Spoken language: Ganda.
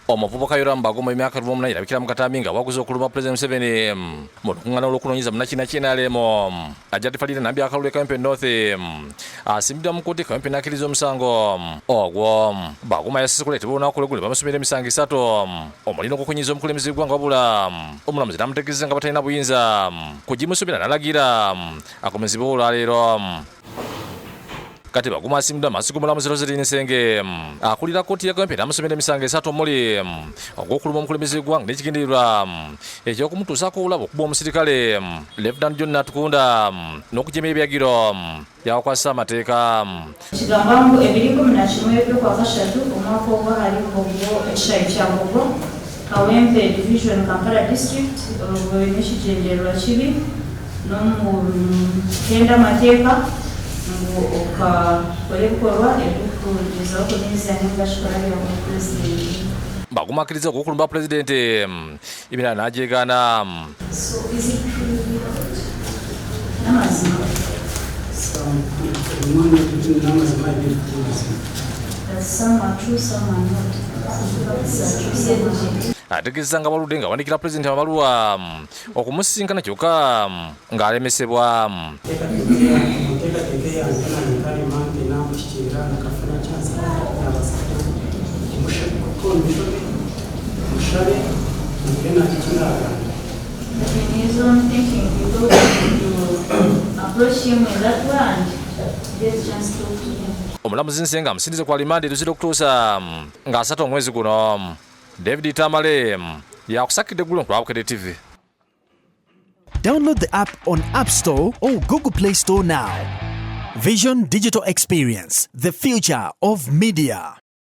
Omuvubuka yoramba agoma emyaka 18 irabikira mu Katambi nga waguze okuluma President Museveni mu lukungana olw'okunonyeza munakina kinalemo ajatifalira nambi akalule Kawempe North asimbidwa mu kkooti Kawempe n'akkiriza omusango ogwo bagoma yasisikulete bona okulegule bamusomera emisango 3 omulino okukunyiza omukulembeze gw'eggwanga wabula omulamuzi n'amutegeeza nga batalina buyinza kugimusomera n'alagira akomezebwe olwaleero. Kati baguma asimbidwa maaso g'omulamuzi Roseline Nsenge akulira kkooti ya Kawempe n'amusomera emisango 3 omuli ogw'okuluma omukulembeze gw'eggwanga n'ekigendererwa eky'okumutuusaako obulabe okuba omusirikale Lieutenant John Natukunda n'okujema ebyagiro yakwasa amateeka. Kigamba mbu 2011 omwaka ogwo ali Mbogo ekisaayi kya Mbogo Kawempe Division Kampala District n'ekigendererwa kibi n'omukenda amateeka baguma akkiriza okukulumba Pulezidenti ebirala n'ajeegaana. Ategeeza nga baludde nga wandikira Pulezidenti amabaluwa okumusisinkana kyokka ng'alemesebwa. Omulamuzi Nsenga amusindize kwa limande tuzira okutuusa nga 3 omwezi guno. David Tamale yakusakidde eggulo ku Abuukira TV. Download the app on App Store or Google Play Store now. Vision Digital Experience, the future of media.